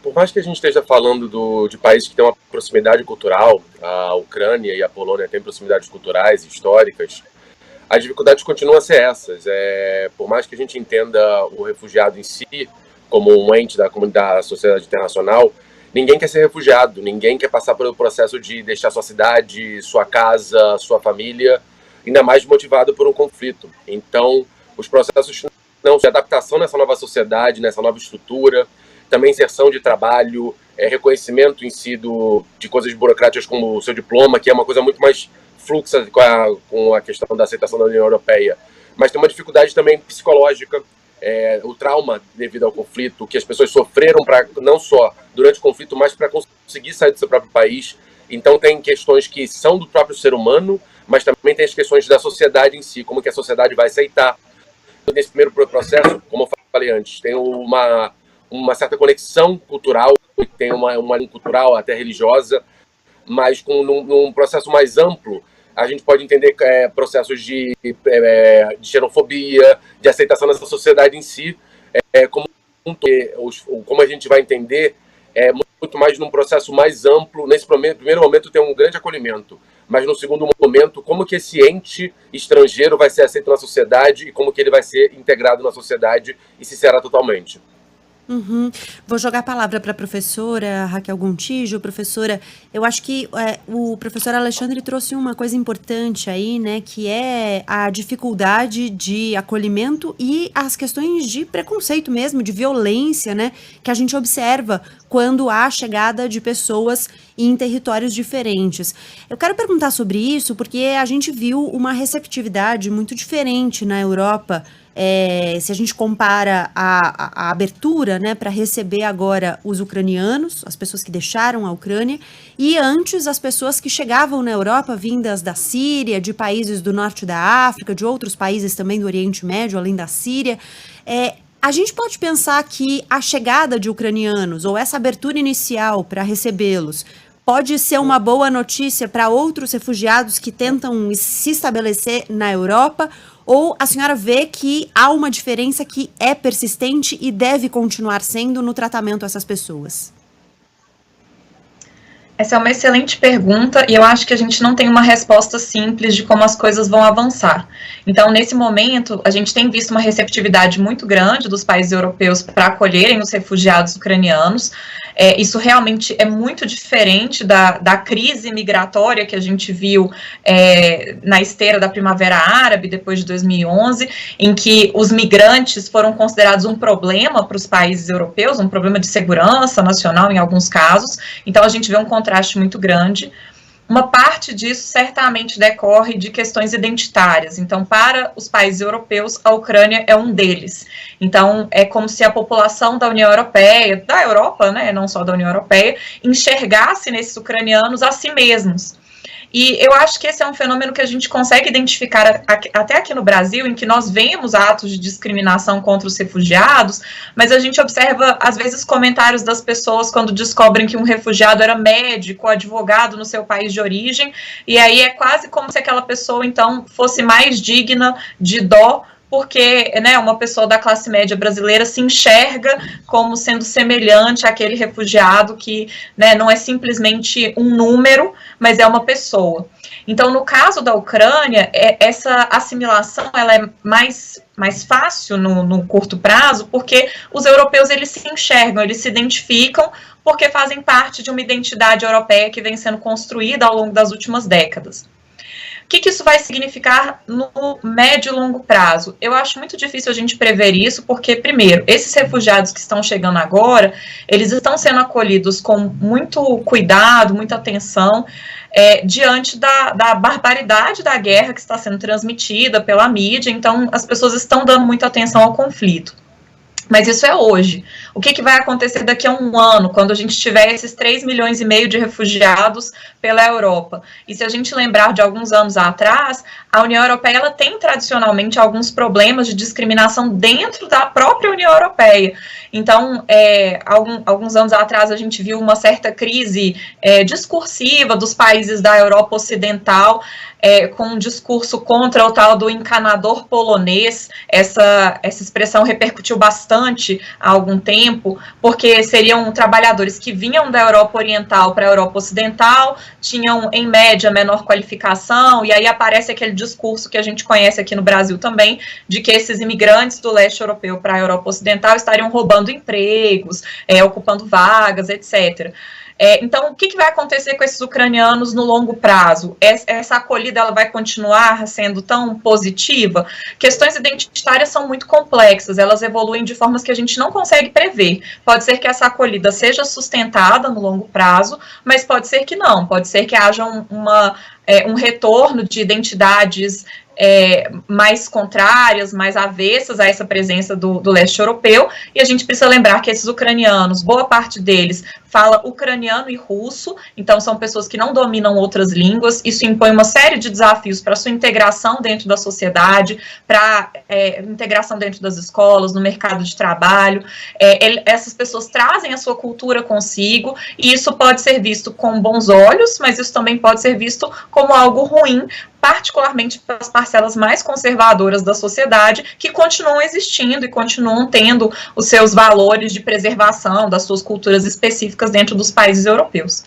por mais que a gente esteja falando de países que têm uma proximidade cultural, a Ucrânia e a Polônia têm proximidades culturais, históricas, as dificuldades continuam a ser essas. Por mais que a gente entenda o refugiado em si como um ente da comunidade, da sociedade internacional, ninguém quer ser refugiado, ninguém quer passar pelo processo de deixar sua cidade, sua casa, sua família, ainda mais motivado por um conflito. Então, os processos de adaptação nessa nova sociedade, nessa nova estrutura, também inserção de trabalho, reconhecimento em si de coisas burocráticas como o seu diploma, que é uma coisa muito mais fluxa com a questão da aceitação da União Europeia. Mas tem uma dificuldade também psicológica, o trauma devido ao conflito, que as pessoas sofreram não só durante o conflito, mas para conseguir sair do seu próprio país. Então tem questões que são do próprio ser humano, mas também tem as questões da sociedade em si, como que a sociedade vai aceitar. Nesse primeiro processo, como eu falei antes, tem uma certa conexão cultural, tem uma linha cultural, até religiosa, mas num processo mais amplo, a gente pode entender processos de xenofobia, de aceitação dessa sociedade em si, como a gente vai entender, muito mais num processo mais amplo. Nesse primeiro momento tem um grande acolhimento, mas no segundo momento, como que esse ente estrangeiro vai ser aceito na sociedade e como que ele vai ser integrado na sociedade e se será totalmente. Uhum. Vou jogar a palavra para a professora Raquel Gontijo. Professora, eu acho que o professor Alexandre trouxe uma coisa importante aí, né, que é a dificuldade de acolhimento e as questões de preconceito mesmo, de violência, né, que a gente observa quando há chegada de pessoas em territórios diferentes. Eu quero perguntar sobre isso porque a gente viu uma receptividade muito diferente na Europa. Se a gente compara a abertura, né, para receber agora os ucranianos, as pessoas que deixaram a Ucrânia, e antes as pessoas que chegavam na Europa vindas da Síria, de países do norte da África, de outros países também do Oriente Médio, além da Síria. A gente pode pensar que a chegada de ucranianos, ou essa abertura inicial para recebê-los, pode ser uma boa notícia para outros refugiados que tentam se estabelecer na Europa? Ou a senhora vê que há uma diferença que é persistente e deve continuar sendo no tratamento a essas pessoas? Essa é uma excelente pergunta e eu acho que a gente não tem uma resposta simples de como as coisas vão avançar. Então, nesse momento, a gente tem visto uma receptividade muito grande dos países europeus para acolherem os refugiados ucranianos. Isso realmente é muito diferente da crise migratória que a gente viu na esteira da Primavera Árabe, depois de 2011, em que os migrantes foram considerados um problema para os países europeus, um problema de segurança nacional em alguns casos. Então, a gente vê um contraste muito grande. Uma parte disso certamente decorre de questões identitárias. Então, para os países europeus, a Ucrânia é um deles. Então, é como se a população da União Europeia, da Europa, né, não só da União Europeia, enxergasse nesses ucranianos a si mesmos. E eu acho que esse é um fenômeno que a gente consegue identificar até aqui no Brasil, em que nós vemos atos de discriminação contra os refugiados, mas a gente observa, às vezes, comentários das pessoas quando descobrem que um refugiado era médico, advogado no seu país de origem, e aí é quase como se aquela pessoa, então, fosse mais digna de dó, porque, né, uma pessoa da classe média brasileira se enxerga como sendo semelhante àquele refugiado que, né, não é simplesmente um número, mas é uma pessoa. Então, no caso da Ucrânia, essa assimilação ela é mais fácil no curto prazo, porque os europeus eles se enxergam, eles se identificam, porque fazem parte de uma identidade europeia que vem sendo construída ao longo das últimas décadas. O que isso vai significar no médio e longo prazo? Eu acho muito difícil a gente prever isso, porque, primeiro, esses refugiados que estão chegando agora, eles estão sendo acolhidos com muito cuidado, muita atenção, diante da barbaridade da guerra que está sendo transmitida pela mídia, então as pessoas estão dando muita atenção ao conflito. Mas isso é hoje. O que vai acontecer daqui a um ano, quando a gente tiver esses 3,5 milhões de refugiados pela Europa? E se a gente lembrar de alguns anos atrás, a União Europeia ela tem tradicionalmente alguns problemas de discriminação dentro da própria União Europeia. Então, alguns anos atrás a gente viu uma certa crise discursiva dos países da Europa Ocidental, com um discurso contra o tal do encanador polonês. Essa expressão repercutiu bastante há algum tempo, tempo, porque seriam trabalhadores que vinham da Europa Oriental para a Europa Ocidental, tinham, em média, menor qualificação, e aí aparece aquele discurso que a gente conhece aqui no Brasil também, de que esses imigrantes do leste europeu para a Europa Ocidental estariam roubando empregos, ocupando vagas, etc. Então, o que vai acontecer com esses ucranianos no longo prazo? Essa acolhida ela vai continuar sendo tão positiva? Questões identitárias são muito complexas, elas evoluem de formas que a gente não consegue prever. Pode ser que essa acolhida seja sustentada no longo prazo, mas pode ser que não, pode ser que haja um retorno de identidades mais contrárias, mais avessas a essa presença do leste europeu, e a gente precisa lembrar que esses ucranianos, boa parte deles fala ucraniano e russo, então são pessoas que não dominam outras línguas, isso impõe uma série de desafios para a sua integração dentro da sociedade, para integração dentro das escolas, no mercado de trabalho. Essas pessoas trazem a sua cultura consigo, e isso pode ser visto com bons olhos, mas isso também pode ser visto como algo ruim, particularmente para as parcelas mais conservadoras da sociedade, que continuam existindo e continuam tendo os seus valores de preservação das suas culturas específicas dentro dos países europeus.